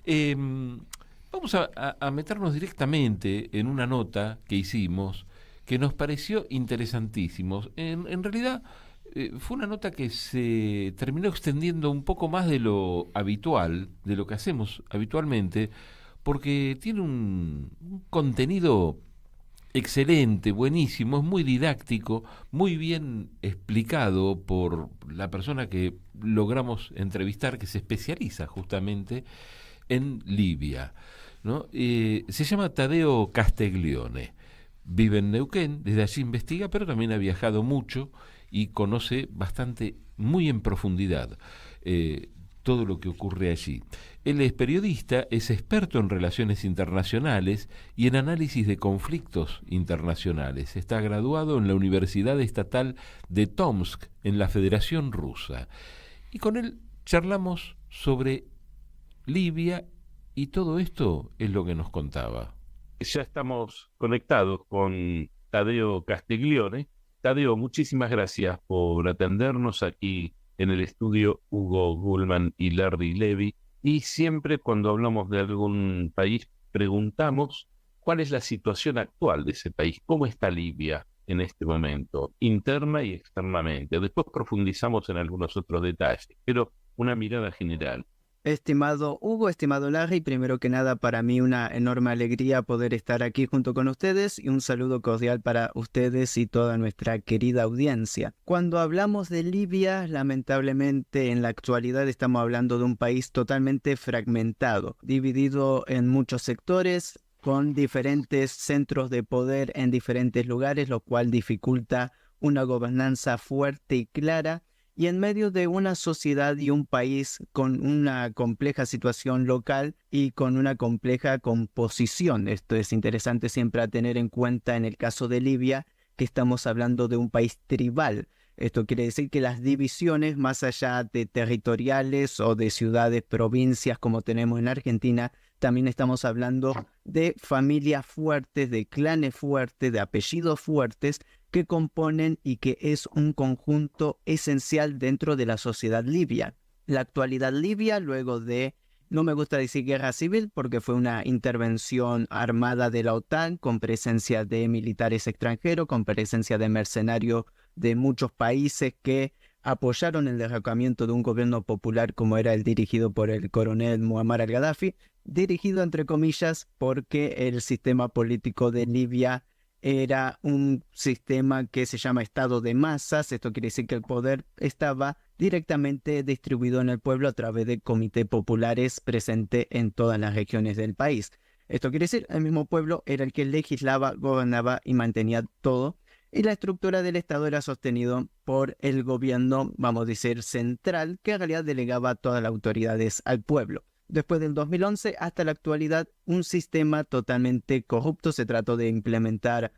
Eh, Vamos a meternos directamente en una nota que hicimos que nos pareció interesantísimo. En realidad fue una nota que se terminó extendiendo un poco más de lo habitual, de lo que hacemos habitualmente, porque tiene un contenido excelente, buenísimo, es muy didáctico, muy bien explicado por la persona que logramos entrevistar, que se especializa justamente en Libia, ¿no? Se llama Tadeo Castiglione. Vive en Neuquén, desde allí investiga, pero también ha viajado mucho y conoce bastante, muy en profundidad, eh, todo lo que ocurre allí. Él es periodista, es experto en relaciones internacionales y en análisis de conflictos internacionales. Está graduado en la Universidad Estatal de Tomsk, en la Federación Rusa. Y con él charlamos sobre Libia, y todo esto es lo que nos contaba. Ya estamos conectados con Tadeo Castiglione. Tadeo, muchísimas gracias por atendernos aquí en el estudio Hugo Gulman y Larry Levy. Y siempre cuando hablamos de algún país, preguntamos cuál es la situación actual de ese país, cómo está Libia en este momento, interna y externamente. Después profundizamos en algunos otros detalles, pero una mirada general. Estimado Hugo, estimado Larry, primero que nada para mí una enorme alegría poder estar aquí junto con ustedes y un saludo cordial para ustedes y toda nuestra querida audiencia. Cuando hablamos de Libia, lamentablemente en la actualidad estamos hablando de un país totalmente fragmentado, dividido en muchos sectores, con diferentes centros de poder en diferentes lugares, lo cual dificulta una gobernanza fuerte y clara y en medio de una sociedad y un país con una compleja situación local y con una compleja composición. Esto es interesante siempre a tener en cuenta en el caso de Libia, que estamos hablando de un país tribal. Esto quiere decir que las divisiones, más allá de territoriales o de ciudades, provincias como tenemos en Argentina, también estamos hablando de familias fuertes, de clanes fuertes, de apellidos fuertes, que componen y que es un conjunto esencial dentro de la sociedad libia. La actualidad libia, luego de, no me gusta decir guerra civil, porque fue una intervención armada de la OTAN con presencia de militares extranjeros, con presencia de mercenarios de muchos países que apoyaron el derrocamiento de un gobierno popular como era el dirigido por el coronel Muammar al-Gaddafi, dirigido entre comillas porque el sistema político de Libia era un sistema que se llama estado de masas. Esto quiere decir que el poder estaba directamente distribuido en el pueblo a través de comités populares presentes en todas las regiones del país. Esto quiere decir el mismo pueblo era el que legislaba, gobernaba y mantenía todo. Y la estructura del Estado era sostenido por el gobierno, vamos a decir, central, que en realidad delegaba todas las autoridades al pueblo. Después del 2011 hasta la actualidad, un sistema totalmente corrupto. Se trató de implementar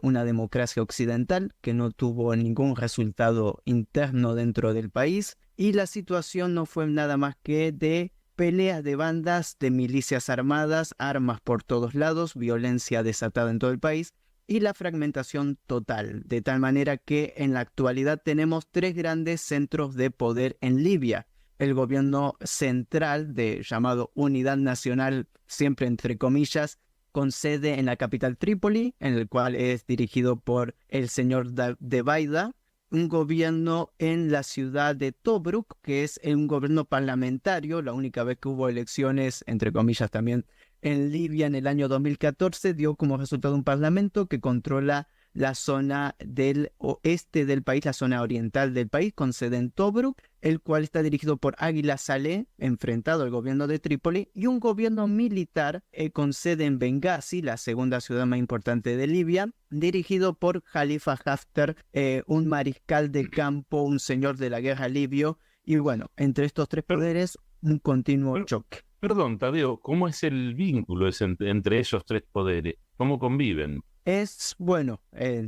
una democracia occidental que no tuvo ningún resultado interno dentro del país y la situación no fue nada más que de peleas de bandas, de milicias armadas, armas por todos lados, violencia desatada en todo el país y la fragmentación total, de tal manera que en la actualidad tenemos tres grandes centros de poder en Libia. El gobierno central, llamado Unidad Nacional, siempre entre comillas, con sede en la capital Trípoli, en el cual es dirigido por el señor de Baida, un gobierno en la ciudad de Tobruk, que es un gobierno parlamentario. La única vez que hubo elecciones, entre comillas también, en Libia en el año 2014, dio como resultado un parlamento que controla la zona del oeste del país, la zona oriental del país, con sede en Tobruk, el cual está dirigido por Águila Saleh, enfrentado al gobierno de Trípoli, y un gobierno militar con sede en Benghazi, la segunda ciudad más importante de Libia, dirigido por Khalifa Haftar, un mariscal de campo, un señor de la guerra libio, y bueno, entre estos tres Per- poderes, un continuo per- choque. Perdón, Tadeo, ¿cómo es el vínculo entre esos tres poderes? ¿Cómo conviven? Es, bueno,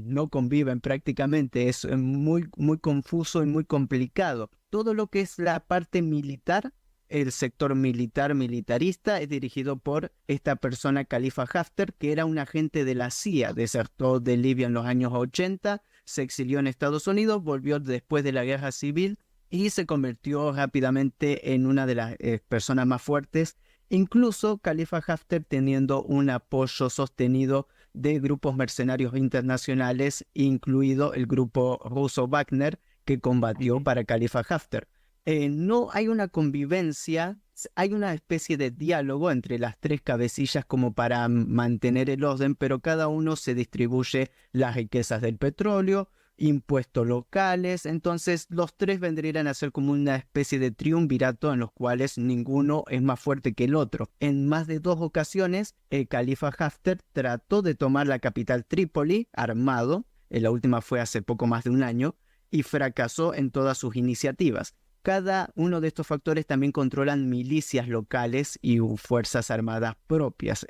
no conviven prácticamente, es muy confuso y muy complicado. Todo lo que es la parte militar, el sector militar, militarista, es dirigido por esta persona, Khalifa Haftar, que era un agente de la CIA, desertó de Libia en los años 80, se exilió en Estados Unidos, volvió después de la guerra civil y se convirtió rápidamente en una de las personas más fuertes incluso Khalifa Haftar teniendo un apoyo sostenido de grupos mercenarios internacionales, incluido el grupo ruso Wagner, que combatió para Khalifa Haftar. No hay una convivencia, hay una especie de diálogo entre las tres cabecillas como para mantener el orden, pero cada uno se distribuye las riquezas del petróleo, impuestos locales, entonces los tres vendrían a ser como una especie de triunvirato en los cuales ninguno es más fuerte que el otro. En más de 2 ocasiones, el Khalifa Haftar trató de tomar la capital Trípoli armado, la última fue hace poco más de un año, y fracasó en todas sus iniciativas. Cada uno de estos factores también controlan milicias locales y fuerzas armadas propias.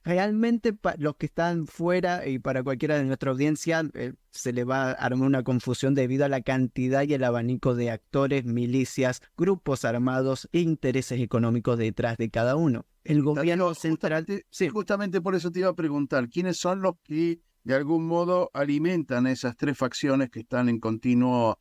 Realmente los que están fuera y para cualquiera de nuestra audiencia se le va a armar una confusión debido a la cantidad y el abanico de actores, milicias, grupos armados e intereses económicos detrás de cada uno. El gobierno central... Justamente por eso te iba a preguntar, ¿quiénes son los que de algún modo alimentan esas tres facciones que están en continua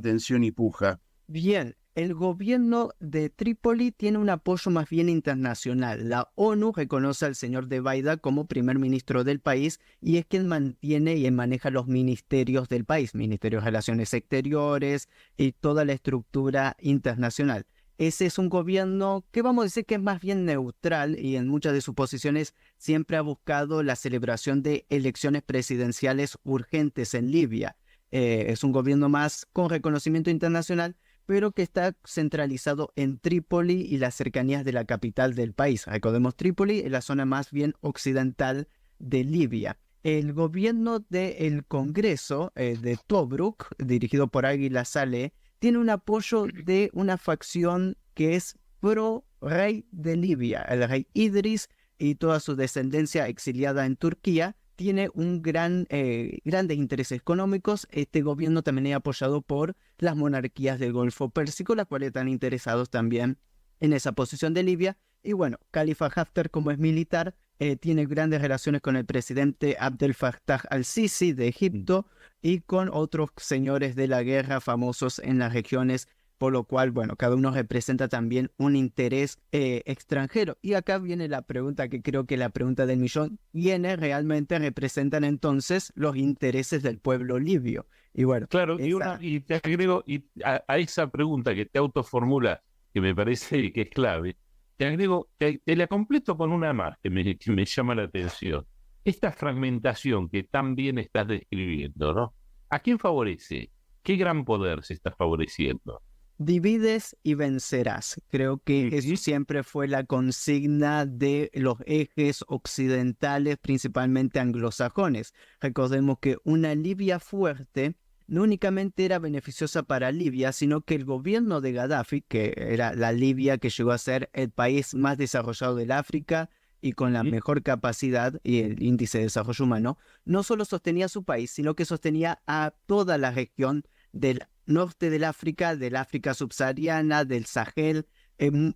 tensión y puja? Bien, el gobierno de Trípoli tiene un apoyo más bien internacional. La ONU reconoce al señor de Baida como primer ministro del país y es quien mantiene y maneja los ministerios del país, Ministerio de Relaciones Exteriores y toda la estructura internacional. Ese es un gobierno que vamos a decir que es más bien neutral y en muchas de sus posiciones siempre ha buscado la celebración de elecciones presidenciales urgentes en Libia. Es un gobierno más con reconocimiento internacional, pero que está centralizado en Trípoli y las cercanías de la capital del país. Recordemos, Trípoli es la zona más bien occidental de Libia. El gobierno del Congreso de Tobruk, dirigido por Águila Saleh, tiene un apoyo de una facción que es pro-rey de Libia, el rey Idris y toda su descendencia exiliada en Turquía. Tiene grandes intereses económicos. Este gobierno también es apoyado por las monarquías del Golfo Pérsico, las cuales están interesados también en esa posición de Libia. Y bueno, Khalifa Haftar, como es militar, tiene grandes relaciones con el presidente Abdel Fattah al-Sisi de Egipto y con otros señores de la guerra famosos en las regiones, por lo cual, bueno, cada uno representa también un interés extranjero. Y acá viene la pregunta, que creo que la pregunta del millón, ¿quiénes realmente representan entonces los intereses del pueblo libio? Y bueno, claro, y te agrego a esa pregunta que te autoformula, que me parece que es clave, te agrego, te la completo con una más que me llama la atención. Esta fragmentación que tan bien estás describiendo, ¿no? ¿A quién favorece? ¿Qué gran poder se está favoreciendo? Divides y vencerás. Creo que eso siempre fue la consigna de los ejes occidentales, principalmente anglosajones. Recordemos que una Libia fuerte no únicamente era beneficiosa para Libia, sino que el gobierno de Gaddafi, que era la Libia que llegó a ser el país más desarrollado del África y con la mejor capacidad y el índice de desarrollo humano, no solo sostenía a su país, sino que sostenía a toda la región del norte del África subsahariana, del Sahel.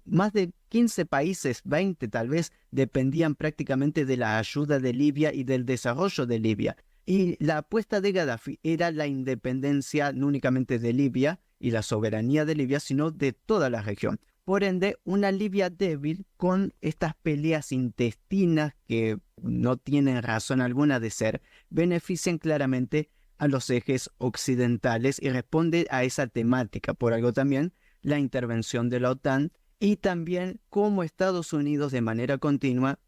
Más de 15 países, 20 tal vez, dependían prácticamente de la ayuda de Libia y del desarrollo de Libia. Y la apuesta de Gaddafi era la independencia no únicamente de Libia y la soberanía de Libia, sino de toda la región. Por ende, una Libia débil con estas peleas intestinas que no tienen razón alguna de ser, benefician claramente a los ejes occidentales y responde a esa temática. Por algo también la intervención de la OTAN y también cómo Estados Unidos de manera continua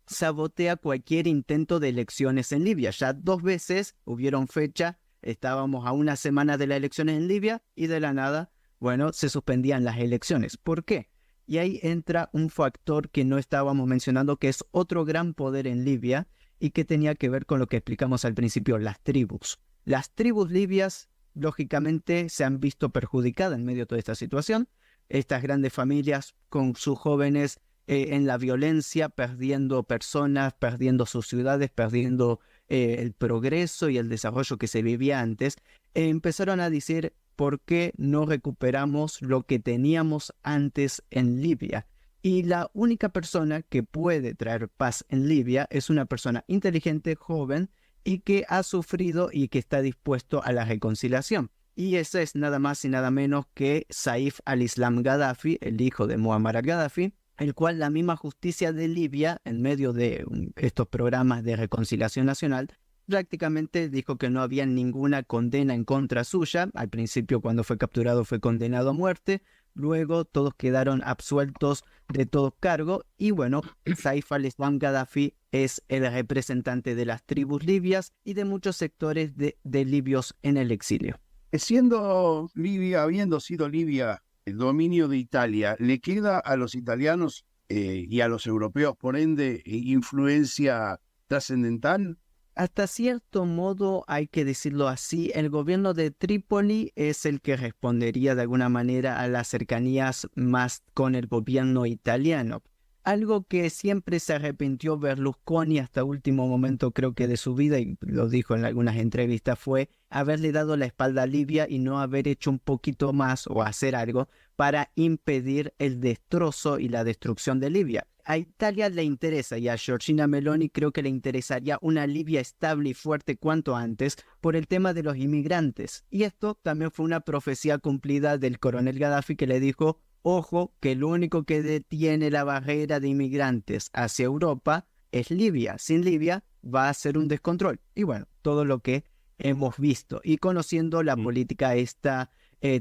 sabotea cualquier intento de elecciones en Libia. Ya 2 veces hubieron fecha, estábamos a una semana de las elecciones en Libia y de la nada, bueno, se suspendían las elecciones. ¿Por qué? Y ahí entra un factor que no estábamos mencionando, que es otro gran poder en Libia y que tenía que ver con lo que explicamos al principio, las tribus. Las tribus libias, lógicamente, se han visto perjudicadas en medio de toda esta situación. Estas grandes familias con sus jóvenes en la violencia, perdiendo personas, perdiendo sus ciudades, perdiendo el progreso y el desarrollo que se vivía antes, empezaron a decir, ¿por qué no recuperamos lo que teníamos antes en Libia? Y la única persona que puede traer paz en Libia es una persona inteligente, joven, y que ha sufrido y que está dispuesto a la reconciliación. Y ese es nada más y nada menos que Saif al-Islam Gaddafi, el hijo de Muammar al-Gaddafi, el cual la misma justicia de Libia, en medio de estos programas de reconciliación nacional, prácticamente dijo que no había ninguna condena en contra suya. Al principio, cuando fue capturado, fue condenado a muerte. Luego todos quedaron absueltos de todo cargo. Y bueno, Saif al-Islam Gaddafi es el representante de las tribus libias y de muchos sectores de libios en el exilio. Siendo Libia, habiendo sido Libia el dominio de Italia, ¿le queda a los italianos y a los europeos, por ende, influencia trascendental? Hasta cierto modo, hay que decirlo así, el gobierno de Trípoli es el que respondería de alguna manera a las cercanías más con el gobierno italiano. Algo que siempre se arrepintió Berlusconi hasta último momento, creo que de su vida, y lo dijo en algunas entrevistas, fue haberle dado la espalda a Libia y no haber hecho un poquito más o hacer algo para impedir el destrozo y la destrucción de Libia. A Italia le interesa, y a Giorgia Meloni creo que le interesaría una Libia estable y fuerte cuanto antes por el tema de los inmigrantes. Y esto también fue una profecía cumplida del coronel Gaddafi, que le dijo: ojo, que lo único que detiene la barrera de inmigrantes hacia Europa es Libia. Sin Libia va a ser un descontrol. Y bueno, todo lo que hemos visto. Y conociendo la política esta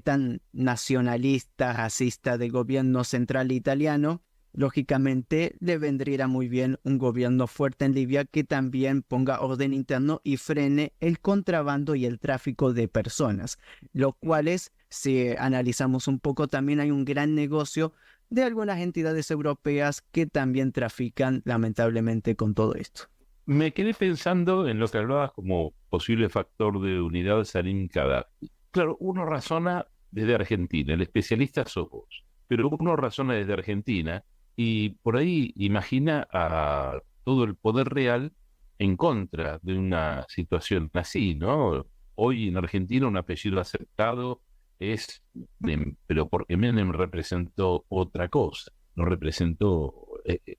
tan nacionalista, racista del gobierno central italiano, lógicamente le vendría muy bien un gobierno fuerte en Libia que también ponga orden interno y frene el contrabando y el tráfico de personas, lo cual es, si analizamos un poco, también hay un gran negocio de algunas entidades europeas que también trafican lamentablemente con todo esto. Me quedé pensando en lo que hablabas como posible factor de unidad Salim Gaddafi. Claro, uno razona desde Argentina, el especialista sos vos, pero uno razona desde Argentina y por ahí imagina a todo el poder real en contra de una situación así, ¿no? Hoy en Argentina un apellido aceptado es Menem, pero porque Menem representó otra cosa, no representó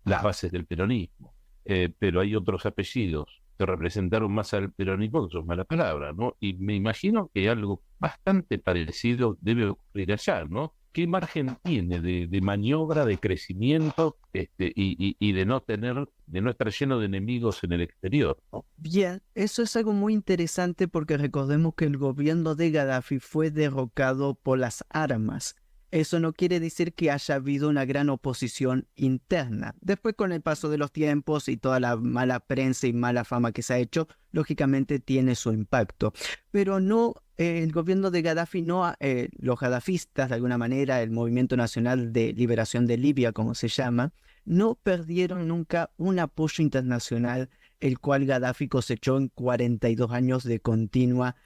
las bases del peronismo. Pero hay otros apellidos que representaron más al peronismo, que son mala palabra, ¿no? Y me imagino que algo bastante parecido debe ocurrir allá, ¿no? ¿Qué margen tiene de maniobra, de crecimiento y de no estar lleno de enemigos en el exterior, ¿no? Bien, eso es algo muy interesante porque recordemos que el gobierno de Gaddafi fue derrocado por las armas. Eso no quiere decir que haya habido una gran oposición interna. Después, con el paso de los tiempos y toda la mala prensa y mala fama que se ha hecho, lógicamente tiene su impacto. Pero no, el gobierno de Gaddafi, los gaddafistas, de alguna manera, el Movimiento Nacional de Liberación de Libia, como se llama, no perdieron nunca un apoyo internacional, el cual Gaddafi cosechó en 42 años de continua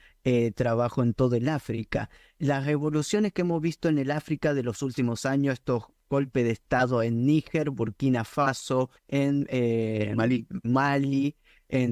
trabajo en todo el África. Las revoluciones que hemos visto en el África de los últimos años, estos golpes de Estado en Níger, Burkina Faso, en Mali,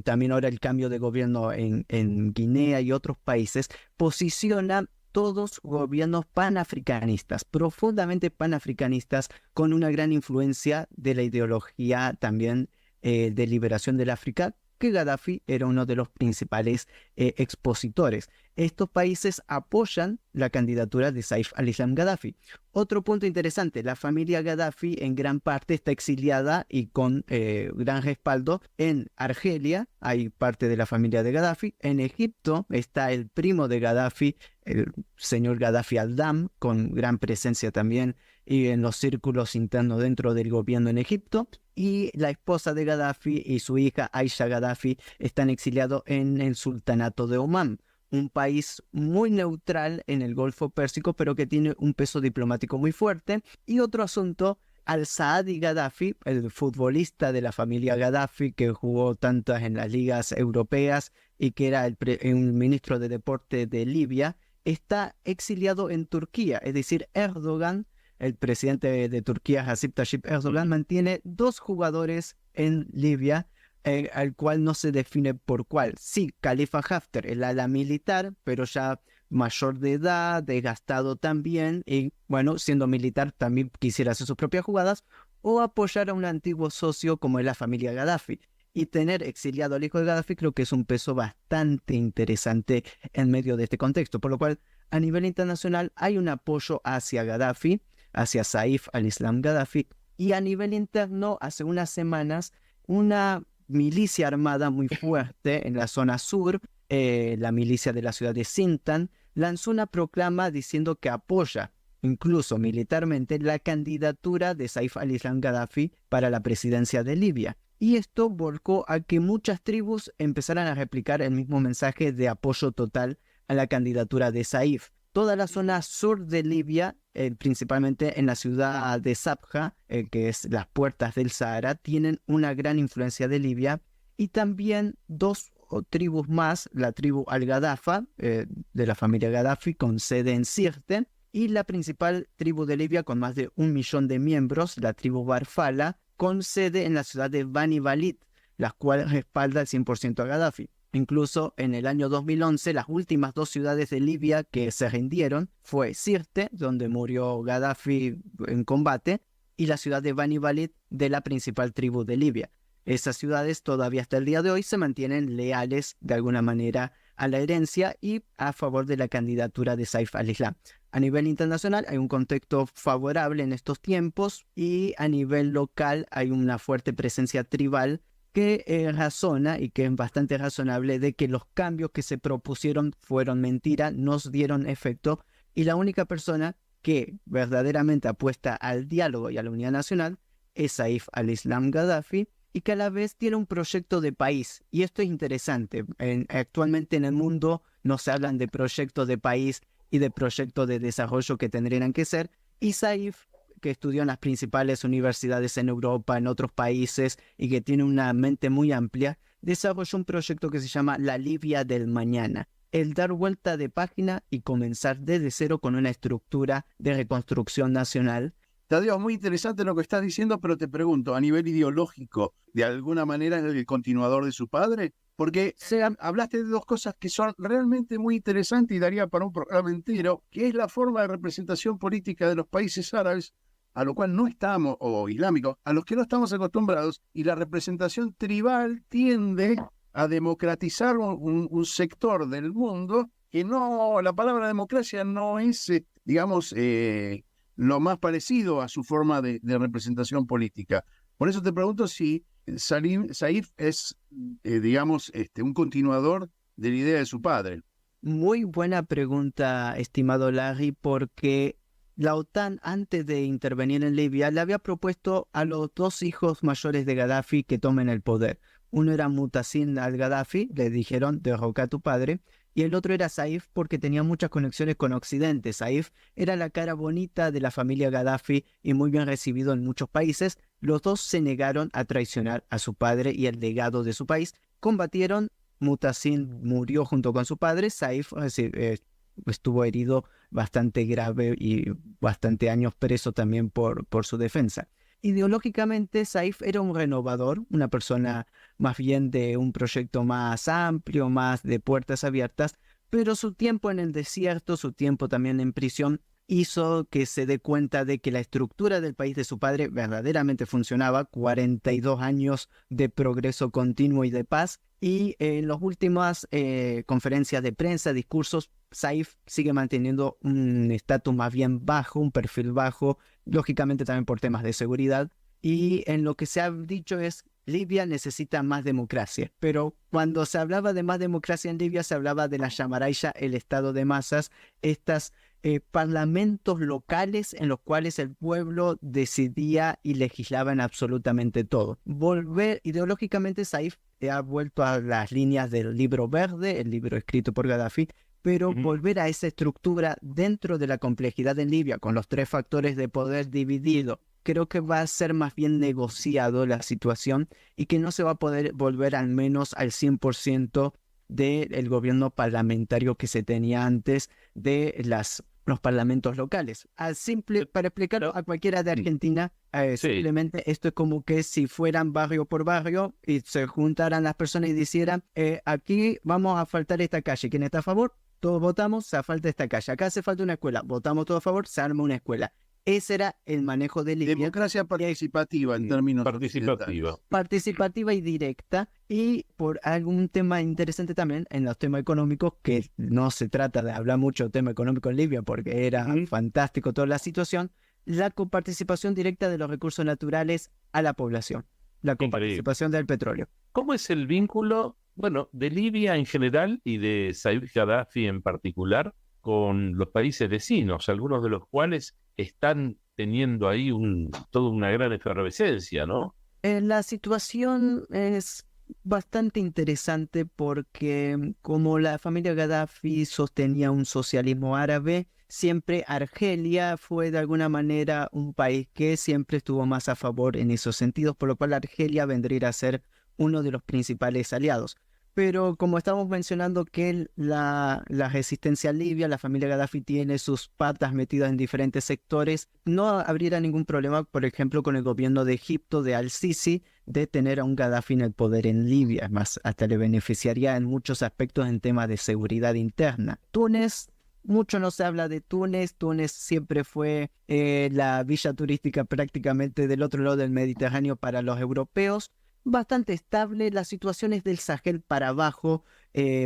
también ahora el cambio de gobierno en Guinea y otros países, posiciona todos gobiernos panafricanistas, profundamente panafricanistas, con una gran influencia de la ideología también de liberación del África, que Gaddafi era uno de los principales expositores. Estos países apoyan la candidatura de Saif al-Islam Gaddafi. Otro punto interesante, la familia Gaddafi en gran parte está exiliada y con gran respaldo en Argelia, hay parte de la familia de Gaddafi. En Egipto está el primo de Gaddafi, el señor Gaddafi al-Dam, con gran presencia también y en los círculos internos dentro del gobierno en Egipto. Y la esposa de Gaddafi y su hija Aisha Gaddafi están exiliados en el sultanato de Omán, un país muy neutral en el Golfo Pérsico, pero que tiene un peso diplomático muy fuerte. Y otro asunto, Al-Saadi Gaddafi, el futbolista de la familia Gaddafi, que jugó tantas en las ligas europeas y que era un ministro de deporte de Libia, está exiliado en Turquía. Es decir, Erdogan, el presidente de Turquía, Recep Tayyip Erdogan, mantiene 2 jugadores en Libia, al cual no se define por cuál. Sí, Khalifa Haftar, el ala militar, pero ya mayor de edad, desgastado también, y bueno, siendo militar también quisiera hacer sus propias jugadas, o apoyar a un antiguo socio como es la familia Gaddafi. Y tener exiliado al hijo de Gaddafi creo que es un peso bastante interesante en medio de este contexto, por lo cual a nivel internacional hay un apoyo hacia Gaddafi, hacia Saif al-Islam Gaddafi, Y a nivel interno, hace unas semanas, una milicia armada muy fuerte en la zona sur, la milicia de la ciudad de Sintan, lanzó una proclama diciendo que apoya, incluso militarmente, la candidatura de Saif al-Islam Gaddafi para la presidencia de Libia. Y esto volcó a que muchas tribus empezaran a replicar el mismo mensaje de apoyo total a la candidatura de Saif. Toda la zona sur de Libia, principalmente en la ciudad de Sabha, que es las puertas del Sahara, tienen una gran influencia de Libia, y también dos tribus más, la tribu Al-Ghadafa, de la familia Gaddafi, con sede en Sirte, y la principal tribu de Libia con más de 1 millón de miembros, la tribu Barfala, con sede en la ciudad de Bani Walid, la cual respalda al 100% a Gaddafi. Incluso en el año 2011, las últimas 2 ciudades de Libia que se rindieron fue Sirte, donde murió Gaddafi en combate, y la ciudad de Bani Walid, de la principal tribu de Libia. Esas ciudades todavía hasta el día de hoy se mantienen leales de alguna manera a la herencia y a favor de la candidatura de Saif al-Islam. A nivel internacional hay un contexto favorable en estos tiempos, y a nivel local hay una fuerte presencia tribal que razona, y que es bastante razonable, de que los cambios que se propusieron fueron mentira, no dieron efecto, y la única persona que verdaderamente apuesta al diálogo y a la unidad nacional es Saif al-Islam Gaddafi, y que a la vez tiene un proyecto de país. Y esto es interesante. Actualmente en el mundo no se hablan de proyectos de país y de proyectos de desarrollo que tendrían que ser, y Saif, que estudió en las principales universidades en Europa, en otros países, y que tiene una mente muy amplia, desarrolló un proyecto que se llama La Libia del Mañana. El dar vuelta de página y comenzar desde cero con una estructura de reconstrucción nacional. Tadeo, muy interesante lo que estás diciendo, pero te pregunto, a nivel ideológico, ¿de alguna manera es el continuador de su padre? Porque hablaste de 2 cosas que son realmente muy interesantes y daría para un programa entero, que es la forma de representación política de los países árabes, a lo cual no estamos, o islámicos, a los que no estamos acostumbrados, y la representación tribal tiende a democratizar un sector del mundo que no, la palabra democracia no es, digamos, lo más parecido a su forma de representación política. Por eso te pregunto si Saif es, digamos, un continuador de la idea de su padre. Muy buena pregunta, estimado Larry, porque la OTAN, antes de intervenir en Libia, le había propuesto a los 2 hijos mayores de Gaddafi que tomen el poder. Uno era Muhtasim al-Gaddafi, le dijeron, derroca a tu padre, y el otro era Saif, porque tenía muchas conexiones con Occidente. Saif era la cara bonita de la familia Gaddafi y muy bien recibido en muchos países. Los 2 se negaron a traicionar a su padre y el legado de su país. Combatieron, Muhtasim murió junto con su padre, Saif estuvo herido bastante grave y bastante años preso también por su defensa. Ideológicamente, Saif era un renovador, una persona más bien de un proyecto más amplio, más de puertas abiertas, pero su tiempo en el desierto, su tiempo también en prisión, hizo que se dé cuenta de que la estructura del país de su padre verdaderamente funcionaba, 42 años de progreso continuo y de paz, y en las últimas conferencias de prensa, discursos, Saif sigue manteniendo un estatus más bien bajo, un perfil bajo, lógicamente también por temas de seguridad, y en lo que se ha dicho es Libia necesita más democracia, pero cuando se hablaba de más democracia en Libia se hablaba de la Yamaraya, el estado de masas, estas parlamentos locales en los cuales el pueblo decidía y legislaba en absolutamente todo. Volver ideológicamente, Saif ha vuelto a las líneas del libro verde, el libro escrito por Gaddafi, pero volver a esa estructura dentro de la complejidad en Libia, con los 3 factores de poder dividido, creo que va a ser más bien negociado la situación y que no se va a poder volver al menos al 100% del gobierno parlamentario que se tenía antes de los parlamentos locales. Para explicarlo a cualquiera de Argentina, simplemente esto es como que si fueran barrio por barrio y se juntaran las personas y dijeran, aquí vamos a faltar esta calle, ¿quién está a favor? Todos votamos, se falta esta calle. Acá hace falta una escuela, votamos todos a favor, se arma una escuela. Ese era el manejo de Libia. Democracia participativa en términos participativa y directa, y por algún tema interesante también en los temas económicos, que no se trata de hablar mucho de tema económico en Libia porque era fantástico toda la situación. la coparticipación directa de los recursos naturales a la población, la coparticipación del petróleo. ¿Cómo es el vínculo, bueno, de Libia en general y de Saif Gaddafi en particular con los países vecinos, algunos de los cuales están teniendo ahí toda una gran efervescencia, ¿no? La situación es bastante interesante porque como la familia Gaddafi sostenía un socialismo árabe, siempre Argelia fue de alguna manera un país que siempre estuvo más a favor en esos sentidos, por lo cual Argelia vendría a ser uno de los principales aliados. Pero como estamos mencionando que la resistencia libia, la familia Gaddafi tiene sus patas metidas en diferentes sectores, no habría ningún problema, por ejemplo, con el gobierno de Egipto, de Al-Sisi, de tener a un Gaddafi en el poder en Libia. Es más, hasta le beneficiaría en muchos aspectos en temas de seguridad interna. Túnez, mucho no se habla de Túnez. Túnez siempre fue la villa turística prácticamente del otro lado del Mediterráneo para los europeos. Bastante estable, las situaciones del Sahel para abajo,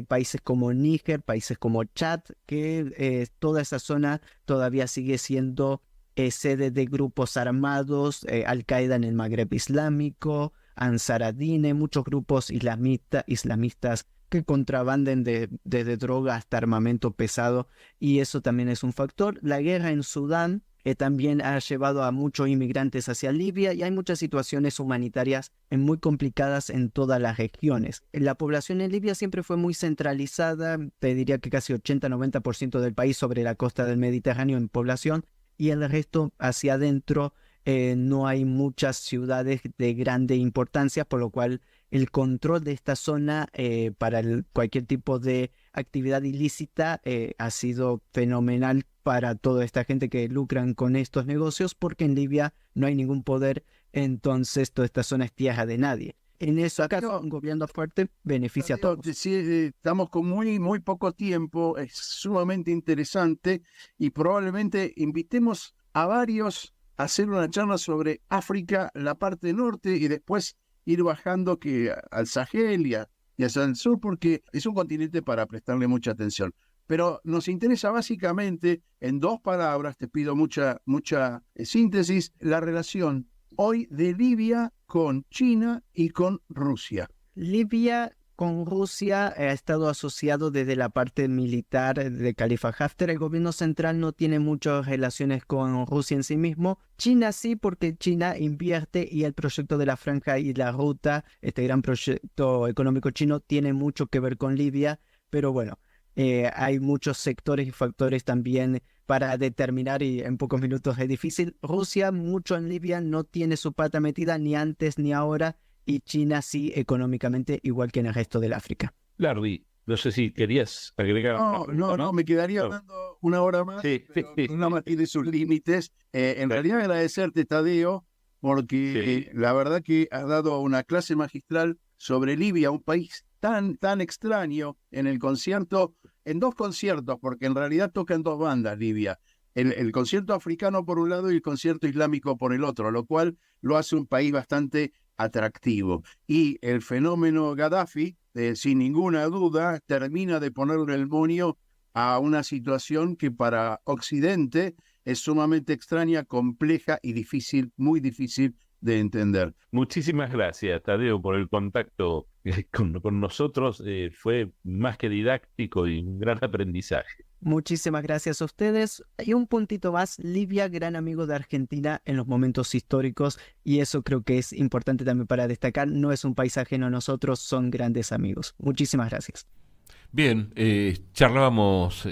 países como Níger, países como Chad, que toda esa zona todavía sigue siendo sede de grupos armados, Al-Qaeda en el Magreb Islámico, Ansar Adine, muchos grupos islamistas que contrabanden desde droga hasta armamento pesado, y eso también es un factor. La guerra en Sudán también ha llevado a muchos inmigrantes hacia Libia, y hay muchas situaciones humanitarias muy complicadas en todas las regiones. La población en Libia siempre fue muy centralizada, te diría que casi 80-90% del país sobre la costa del Mediterráneo en población, y el resto hacia adentro. No hay muchas ciudades de grande importancia, por lo cual el control de esta zona para cualquier tipo de actividad ilícita ha sido fenomenal para toda esta gente que lucran con estos negocios, porque en Libia no hay ningún poder, entonces toda esta zona es tierra de nadie. En eso acaso un gobierno fuerte beneficia a todos. Sí, estamos con muy poco tiempo, es sumamente interesante, y probablemente invitemos a varios a hacer una charla sobre África, la parte norte, y después ir bajando al Sahel y hacia el sur, porque es un continente para prestarle mucha atención. Pero nos interesa básicamente, en 2 palabras, te pido mucha síntesis, la relación hoy de Libia con China y con Rusia. Libia con Rusia ha estado asociado desde la parte militar de Khalifa Haftar. El gobierno central no tiene muchas relaciones con Rusia en sí mismo. China sí, porque China invierte, y el proyecto de la Franja y la Ruta, este gran proyecto económico chino, tiene mucho que ver con Libia. Pero bueno, hay muchos sectores y factores también para determinar, y en pocos minutos es difícil. Rusia mucho en Libia no tiene su pata metida ni antes ni ahora, y China sí económicamente, igual que en el resto del África. Larry, no sé si querías agregar. No, me quedaría hablando una hora más, sí, pero no más tiene sus límites. En realidad agradecerte, Tadeo, porque la verdad que has dado una clase magistral sobre Libia, un país tan extraño en el concierto, en 2 conciertos, porque en realidad toca en 2 bandas Libia. El concierto africano por un lado y el concierto islámico por el otro, lo cual lo hace un país bastante atractivo. Y el fenómeno Gaddafi, sin ninguna duda, termina de ponerle el moño a una situación que para Occidente es sumamente extraña, compleja y difícil, muy difícil de entender. Muchísimas gracias, Tadeo, por el contacto con nosotros. Fue más que didáctico y un gran aprendizaje. Muchísimas gracias a ustedes. Y un puntito más, Libia, gran amigo de Argentina en los momentos históricos, y eso creo que es importante también para destacar. No es un país ajeno a nosotros, son grandes amigos. Muchísimas gracias. Bien, charlábamos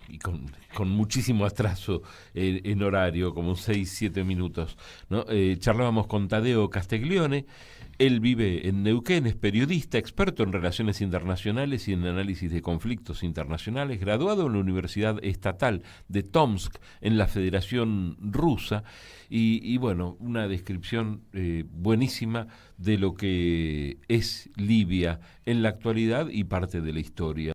y con muchísimo atraso en horario, como 6-7 minutos, ¿no? Charlábamos con Tadeo Castiglione. Él vive en Neuquén, es periodista, experto en relaciones internacionales y en análisis de conflictos internacionales, graduado en la Universidad Estatal de Tomsk, en la Federación Rusa, y bueno, una descripción buenísima de lo que es Libia en la actualidad y parte de la historia.